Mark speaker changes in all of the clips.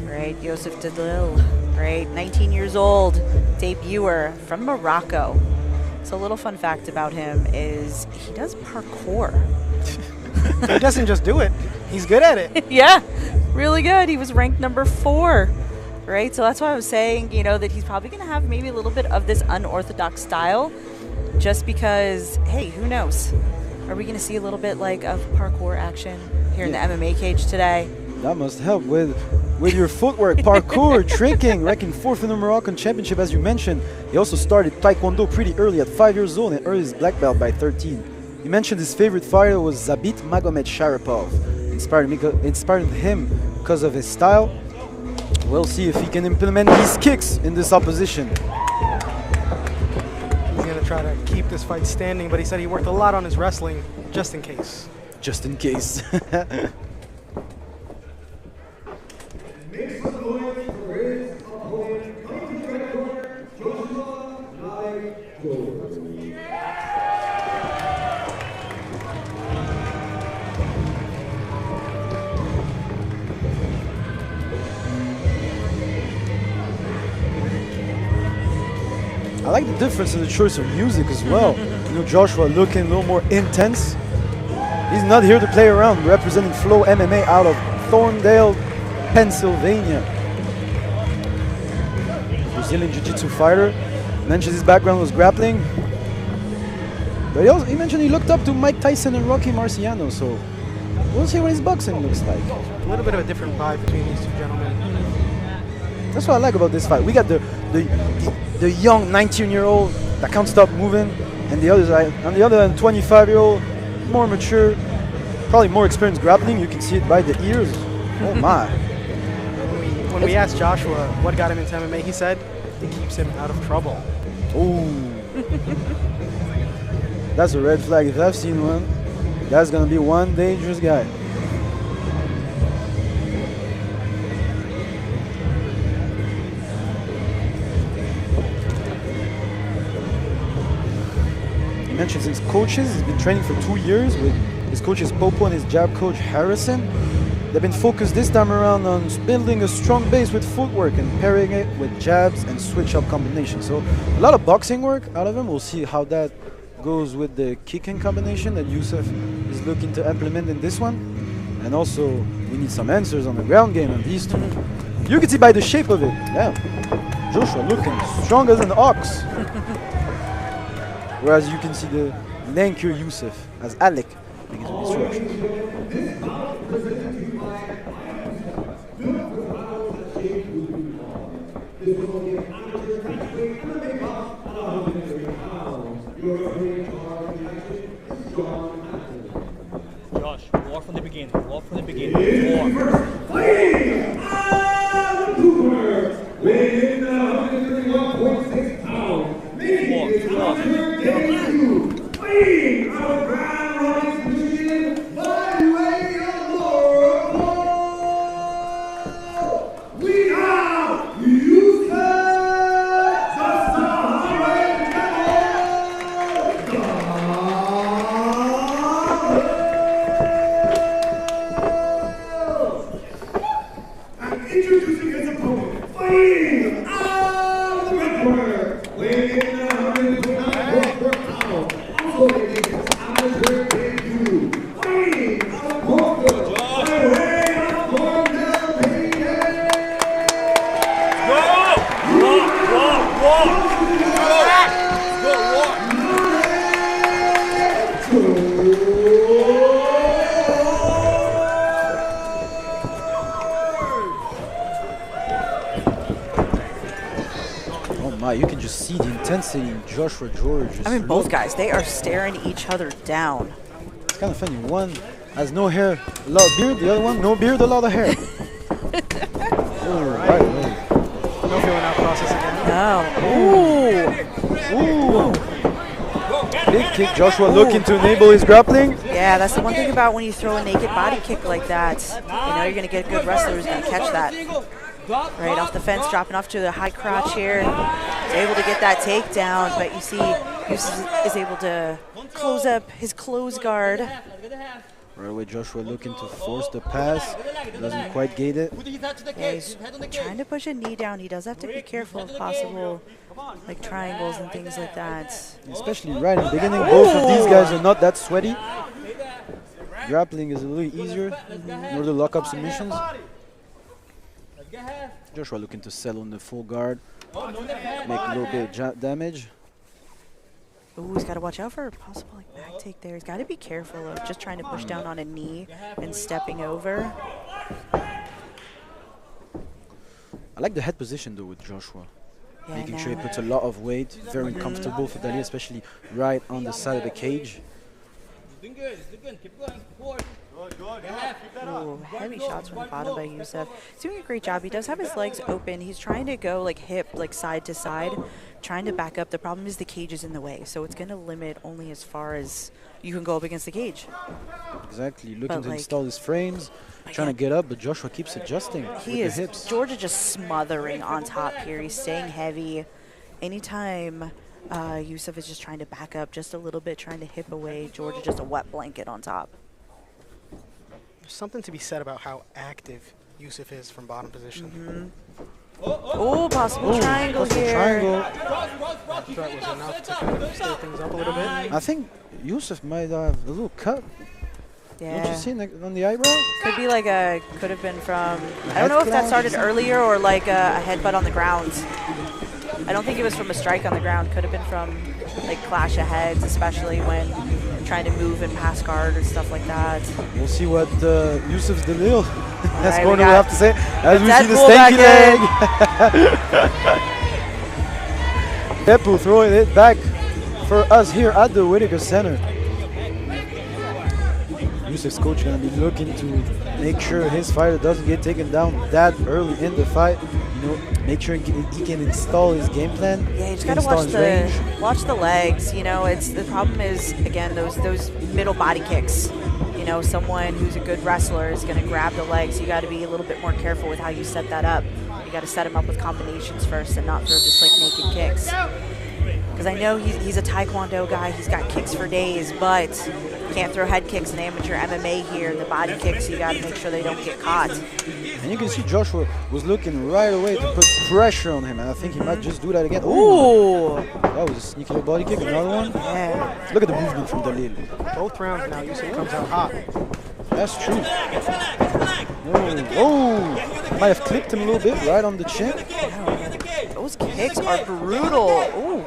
Speaker 1: Right, Youssef Dalil, right, 19 years old, debuter from Morocco. So a little fun fact about him is he does parkour.
Speaker 2: He doesn't just do it, he's good at it.
Speaker 1: Yeah, really good. He was ranked number 4, right? So that's why I was saying, you know, that he's probably going to have maybe a little bit of this unorthodox style just because, hey, who knows? Are we going to see a little bit like of parkour action here in the MMA cage today?
Speaker 3: That must help with your footwork, parkour, tricking, ranking 4th in the Moroccan Championship, as you mentioned. He also started Taekwondo pretty early at 5 years old and earned his black belt by 13. You mentioned his favorite fighter was Zabit Magomed Sharipov. Inspired him because of his style. We'll see if he can implement these kicks in this opposition.
Speaker 2: He's going to try to keep this fight standing, but he said he worked a lot on his wrestling just in case.
Speaker 3: Just in case. I like the difference in the choice of music as well. You know, Joshua looking a little more intense. He's not here to play around, representing Flow MMA out of Thorndale, Pennsylvania. Brazilian Jiu-Jitsu fighter. Mentioned his background was grappling. But he mentioned he looked up to Mike Tyson and Rocky Marciano, so we'll see what his boxing looks like.
Speaker 2: A little bit of a different vibe between these two gentlemen.
Speaker 3: That's what I like about this fight. We got the young 19-year-old that can't stop moving, and the other side, on the other hand, 25-year-old, more mature, probably more experienced grappling. You can see it by the ears. Oh my!
Speaker 2: When we asked Joshua what got him into MMA, he said it keeps him out of trouble.
Speaker 3: Ooh, that's a red flag. If I've seen one, that's gonna be one dangerous guy. Mentions his coaches. He's been training for 2 years with his coaches Popo and his jab coach Harrison. They've been focused this time around on building a strong base with footwork and pairing it with jabs and switch-up combinations. So a lot of boxing work out of him. We'll see how that goes with the kicking combination that Youssef is looking to implement in this one. And also, we need some answers on the ground game on these two. You can see by the shape of it. Yeah, Joshua looking stronger than the ox. Whereas you can see the lankier Youssef as Alec making some instructions.
Speaker 4: Josh, war from the beginning. War from the beginning. War.
Speaker 5: Fighting Cooper, weighing in 131.6 pounds. Making his amateur debut. Fighting out of Grand Rapids, Michigan, flyweight of Laurel. We have Youssef and introducing his opponent, fighting out of the red corner, weighing in 129.4 pounds, also making his amateur debut, fighting out of Portugal, by way of Thorndale,
Speaker 3: Oh my, you can just see the intensity in Joshua George.
Speaker 1: I mean, both guys, they are staring each other down.
Speaker 3: It's kind of funny. One has no hair, a lot of beard. The other one, no beard, a lot of hair. Right.
Speaker 2: No feeling out process again.
Speaker 1: No.
Speaker 3: Ooh. Big kick. Joshua looking to enable his grappling.
Speaker 1: Yeah, that's the one thing about when you throw a naked body kick like that. You know you're going to get good wrestlers going to catch that. Right off the fence, dropping off to the high crotch here. He's able to get that takedown, but you see Youssef is able to close up his close guard.
Speaker 3: Right away, Joshua looking to force the pass. Doesn't quite get it.
Speaker 1: Yeah, he's trying to push a knee down. He does have to be careful of possible like triangles and things like that.
Speaker 3: Especially right in the beginning. Both of these guys are not that sweaty. Grappling is a little easier in order to lock up submissions. Joshua looking to settle in the full guard. Make a little bit of damage.
Speaker 1: Ooh, he's got to watch out for a possible like back take there. He's got to be careful of just trying to push down on a knee and stepping over.
Speaker 3: I like the head position though with Joshua.
Speaker 1: Yeah,
Speaker 3: Making sure he puts a lot of weight. Very comfortable for Dalil, especially right on the side of the cage.
Speaker 1: Ooh, heavy shots from the bottom by Youssef. He's doing a great job. He does have his legs open. He's trying to go like hip, like side to side, trying to back up. The problem is the cage is in the way, so it's going to limit only as far as you can go up against the cage.
Speaker 3: Exactly, looking
Speaker 1: But,
Speaker 3: to
Speaker 1: like,
Speaker 3: install his frames, trying to get up, but Joshua keeps adjusting with
Speaker 1: He
Speaker 3: the
Speaker 1: is.
Speaker 3: hips.
Speaker 1: Georgia just smothering on top here. He's staying heavy. Anytime Youssef is just trying to back up just a little bit, trying to hip away, Georgia just a wet blanket on top.
Speaker 2: There's something to be said about how active Youssef is from bottom position.
Speaker 1: Oh, possible triangle
Speaker 3: Possible
Speaker 1: here.
Speaker 3: triangle.
Speaker 2: That threat was enough to kind of stir things up a little bit.
Speaker 3: I think Youssef might have a little cut. Don't you
Speaker 1: Yeah.
Speaker 3: see on the eyebrow?
Speaker 1: Could be like a, could have been from, I
Speaker 3: head
Speaker 1: don't know if that
Speaker 3: clash
Speaker 1: started
Speaker 3: or something?
Speaker 1: earlier or like a headbutt on the ground. I don't think it was from a strike on the ground. Could have been from like clash of heads, especially when trying to move and pass guard or stuff like that.
Speaker 3: We'll see what Youssef's Dalil has
Speaker 1: Right,
Speaker 3: going
Speaker 1: we
Speaker 3: to
Speaker 1: got
Speaker 3: have to say as we see the
Speaker 1: Deadpool back
Speaker 3: stanky leg. Deadpool throwing it back for us here at the Whitaker Center. Youssef's coach going to be looking to make sure his fighter doesn't get taken down that early in the fight. You know, make sure he can install his game plan.
Speaker 1: Yeah, you just gotta
Speaker 3: install
Speaker 1: watch
Speaker 3: his range.
Speaker 1: the legs. You know, it's the problem is again those middle body kicks. You know, someone who's a good wrestler is gonna grab the legs. You got to be a little bit more careful with how you set that up. You got to set him up with combinations first and not throw just like naked kicks. Because I know he's a Taekwondo guy. He's got kicks for days, but can't throw head kicks in amateur MMA here. The body kicks, you got to make sure they don't get caught.
Speaker 3: And you can see Joshua was looking right away to put pressure on him, and I think he might just do that again.
Speaker 1: Ooh!
Speaker 3: That was a sneaky little body kick, another one.
Speaker 1: Yeah.
Speaker 3: Look at the movement from Dalil.
Speaker 2: Both rounds now, Youssef comes out hot.
Speaker 3: That's true. Oh, might have clipped him a little bit right on the chin.
Speaker 1: Those kicks are brutal. Ooh.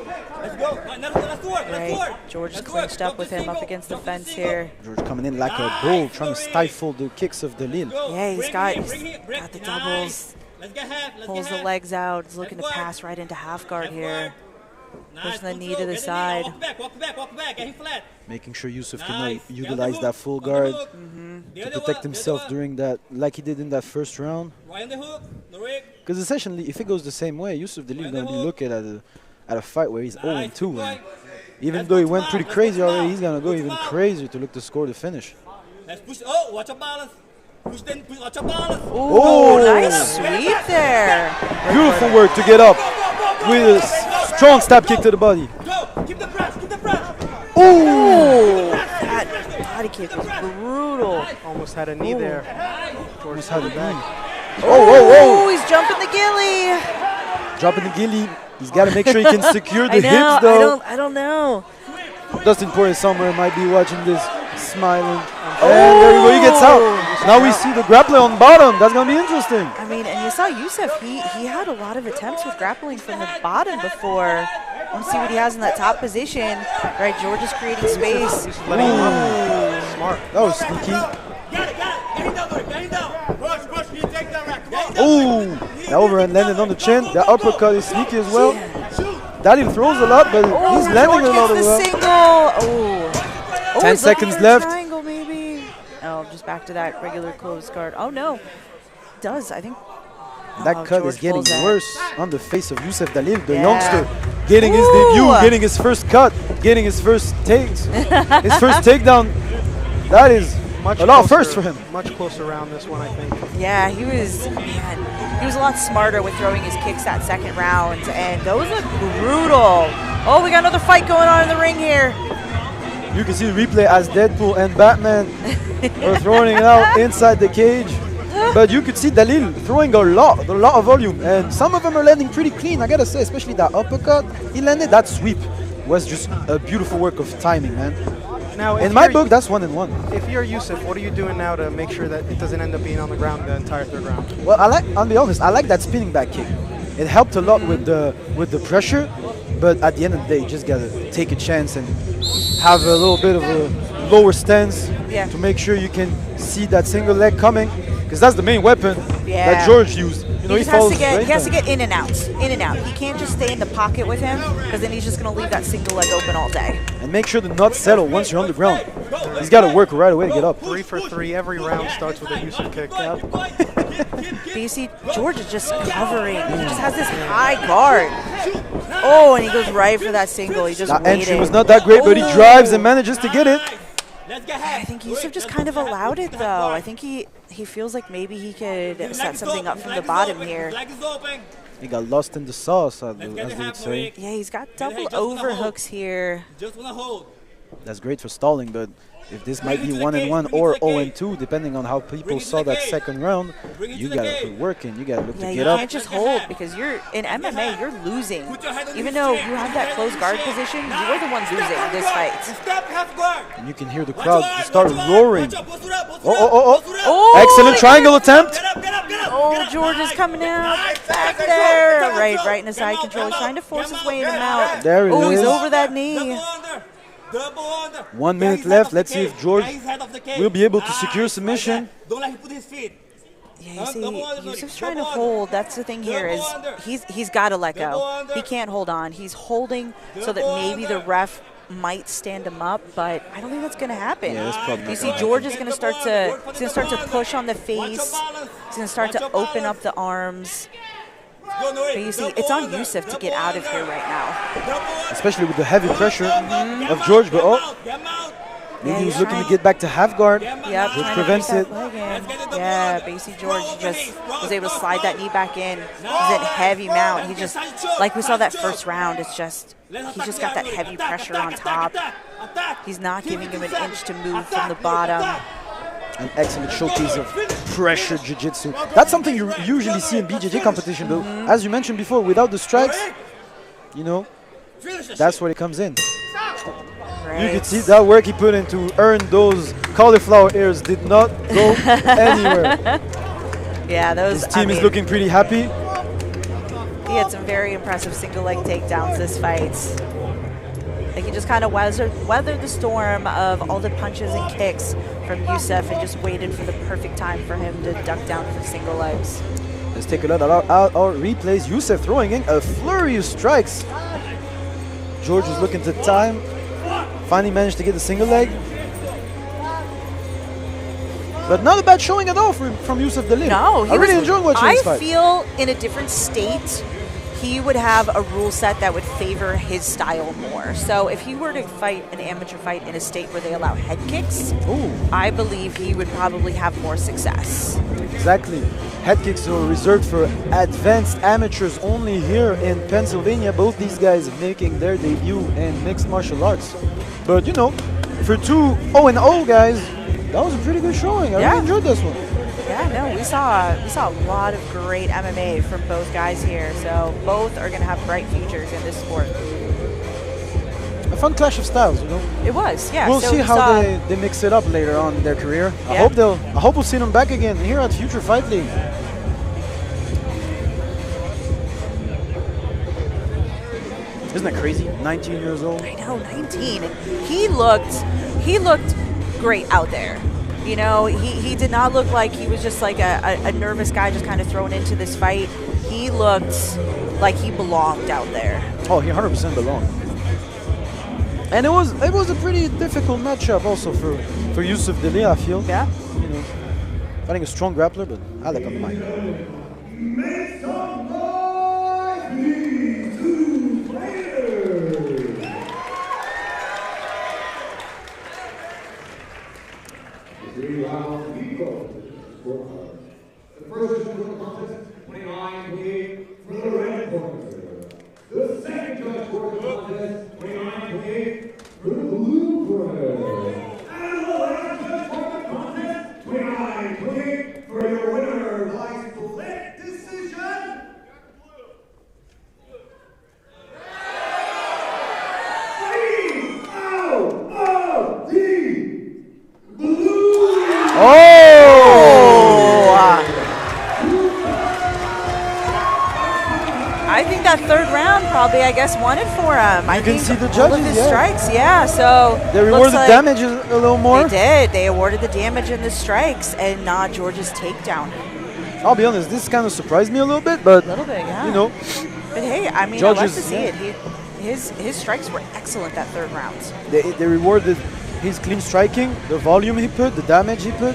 Speaker 1: Right. George is clinched up with him up against the fence here.
Speaker 3: George coming in like a bull, trying to stifle the kicks of Dalil.
Speaker 1: Yeah, he's got the doubles. Pulls the legs out. He's looking to pass right into half guard here. Pushing the knee to the side.
Speaker 3: Making sure Youssef can utilize that full guard to protect himself during that, like he did in that first round. Because essentially, if it goes the same way, Youssef Dalil is going to be looking at a fight where he's 0-2. And even though he went pretty crazy already, he's going to go even crazier to look to score the finish.
Speaker 1: Oh, nice sweep there.
Speaker 3: Beautiful work to get up with a strong stab kick to the body.
Speaker 1: Oh, that body kick was brutal.
Speaker 2: Almost had a knee there.
Speaker 3: Almost had a knee.
Speaker 1: Oh, he's jumping the gilly.
Speaker 3: Dropping the gilly. He's got to make sure he can secure the
Speaker 1: I know,
Speaker 3: hips, though.
Speaker 1: I don't know.
Speaker 3: Dustin Poirier somewhere might be watching this, smiling. And there we go, he gets out. Now we see the grappler on bottom. That's going to be interesting.
Speaker 1: I mean, and you saw Youssef, he had a lot of attempts with grappling from the bottom before. Let's see what he has in that top position. Right, George is creating space.
Speaker 2: Letting him up. Smart.
Speaker 3: That was sneaky. Oh, that overhand landed on the chin. That uppercut is sneaky as well. Dalil throws a lot, but he's landing a lot
Speaker 1: George
Speaker 3: as
Speaker 1: gets the
Speaker 3: well.
Speaker 1: single. Oh,
Speaker 3: 10
Speaker 1: he's looking
Speaker 3: seconds
Speaker 1: for a
Speaker 3: left.
Speaker 1: Triangle maybe. Oh, just back to that regular closed guard. Oh no, does I think.
Speaker 3: That
Speaker 1: Oh,
Speaker 3: cut
Speaker 1: George
Speaker 3: is getting
Speaker 1: pulls that.
Speaker 3: worse on the face of Youssef Dalil, the
Speaker 1: Yeah.
Speaker 3: youngster, getting his
Speaker 1: Ooh.
Speaker 3: debut, getting his first cut, getting his first takes, his first takedown. That is
Speaker 2: Much
Speaker 3: a lot of
Speaker 2: closer-
Speaker 3: firsts for him.
Speaker 2: Much closer around this one, I think.
Speaker 1: Yeah, he was a lot smarter with throwing his kicks that second round, and those look brutal. Oh, we got another fight going on in the ring here.
Speaker 3: You can see the replay as Deadpool and Batman are throwing it out inside the cage. But you could see Dalil throwing a lot of volume, and some of them are landing pretty clean. I gotta say, especially that uppercut he landed. That sweep was just a beautiful work of timing, man.
Speaker 2: Now,
Speaker 3: In my book, that's 1-1.
Speaker 2: if you're Youssef, what are you doing now to make sure that it doesn't end up being on the ground the entire third round?
Speaker 3: Well, I'll be honest, I like that spinning back kick. It helped a lot with the pressure, but at the end of the day, you just gotta take a chance and have a little bit of a lower stance to make sure you can see that single leg coming, because that's the main weapon that George used. You know,
Speaker 1: He has to get in and out, in and out. He can't just stay in the pocket with him, because then he's just going to leave that single leg open all day.
Speaker 3: And make sure the nuts settle once you're on the ground. He's got to work right away to get up.
Speaker 2: 3 for 3. Every round starts with a Youssef kick.
Speaker 1: But you see, George is just covering. He just has this high guard. Oh, and he goes right for that single. He just
Speaker 3: That
Speaker 1: waited.
Speaker 3: entry was not that great, but he drives and manages to get it.
Speaker 1: I think Youssef just kind of allowed it, though. I think he feels like maybe he could set something up from the bottom here.
Speaker 3: He got lost in the sauce, as they would say.
Speaker 1: Yeah, he's got double overhooks here.
Speaker 3: That's great for stalling, but if this might be 1-1 or 0-2, depending on how people saw that second round, you gotta put work in. You gotta look to
Speaker 1: You
Speaker 3: get up.
Speaker 1: can't just hold, because you're in MMA, you're losing. Even though you have that close guard position, you are the ones losing this fight.
Speaker 3: And you can hear the crowd just start roaring.
Speaker 1: Oh,
Speaker 3: Excellent triangle attempt.
Speaker 1: Oh, George is coming out back there. Right in the side control. He's trying to force his way in and out.
Speaker 3: There it
Speaker 1: Oh, he's
Speaker 3: is.
Speaker 1: over that knee.
Speaker 3: 1 minute left. Let's see if George will be able to secure submission.
Speaker 4: Don't let him put his feet.
Speaker 1: Yeah, you see, Youssef's trying to hold. That's the thing here is he's got to let go. He can't hold on. He's holding so that maybe the ref might stand him up, but I don't think that's going to happen.
Speaker 3: Yeah, that's probably
Speaker 1: You see, George is going to start to push on the face. He's going to start to open up the arms. But you see, it's on Youssef to get out of here right now.
Speaker 3: Especially with the heavy pressure of George, but maybe he's looking to get back to half guard, which prevents it.
Speaker 1: Yeah, but you see George just was able to slide that knee back in. He's at heavy mount. He just, like we saw that first round, he just got that heavy pressure on top. He's not giving him an inch to move from the bottom.
Speaker 3: An excellent showcase of pressure jiu-jitsu. That's something you usually see in BJJ competition, though. As you mentioned before, without the strikes, you know, that's where it comes in. You can see that work he put in to earn those cauliflower ears did not go anywhere.
Speaker 1: Yeah, those.
Speaker 3: His team is looking pretty happy.
Speaker 1: He had some very impressive single leg takedowns this fight. Like he just kind of weathered the storm of all the punches and kicks from Youssef and just waited for the perfect time for him to duck down for single legs.
Speaker 3: Let's take a look at our replays. Youssef throwing in a flurry of strikes. George was looking to time. Finally managed to get the single leg. But not a bad showing at all from Youssef Dalil.
Speaker 1: No,
Speaker 3: I really enjoyed watching this fight.
Speaker 1: I feel in a different state, he would have a rule set that would favor his style more. So if he were to fight an amateur fight in a state where they allow head kicks, I believe he would probably have more success.
Speaker 3: Exactly. Head kicks are reserved for advanced amateurs only here in Pennsylvania. Both these guys making their debut in mixed martial arts. But you know, for two 0-0 guys, that was a pretty good showing. I really enjoyed this one.
Speaker 1: Yeah, no, we saw a lot of great MMA from both guys here. So both are going to have bright futures in this sport.
Speaker 3: A fun clash of styles, you know.
Speaker 1: It was, yeah.
Speaker 3: We'll
Speaker 1: so
Speaker 3: see how they mix it up later on in their career. I hope we'll see them back again here at Future Fight League. Isn't that crazy? 19 years old.
Speaker 1: I know, 19. He looked great out there. You know, he did not look like he was just like a nervous guy just kind of thrown into this fight. He looked like he belonged out there.
Speaker 3: Oh, he 100% belonged. And it was a pretty difficult matchup also for Youssef Dalil, I feel.
Speaker 1: Yeah.
Speaker 3: You know, fighting a strong grappler, but I like on the mic.
Speaker 5: Make some noise, these two fighters. 3 rounds equal. The first judge for the contest, 29-28 for the red corner. The second judge for the contest, 29-28 for the blue corner. And the last judge for the contest, 29-28 for your winner by split decision. Fighting out of the blue.
Speaker 1: I think that third round probably, I guess, won it for him. I
Speaker 3: can
Speaker 1: think
Speaker 3: see the
Speaker 1: all of
Speaker 3: judges,
Speaker 1: his
Speaker 3: yeah.
Speaker 1: strikes, yeah. So
Speaker 3: They
Speaker 1: looks
Speaker 3: rewarded
Speaker 1: like
Speaker 3: damage a little more.
Speaker 1: They did. They awarded the damage and the strikes, and not George's takedown.
Speaker 3: I'll be honest, this kind of surprised me a little bit, but
Speaker 1: A little bit, yeah.
Speaker 3: you know,
Speaker 1: But hey, I mean, I love to
Speaker 3: judges,
Speaker 1: see
Speaker 3: yeah.
Speaker 1: it. His strikes were excellent that third round.
Speaker 3: they rewarded his clean striking, the volume he put, the damage he put.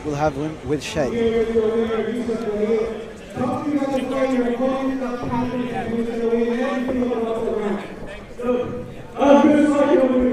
Speaker 3: We'll have him with shade.
Speaker 5: A good fight over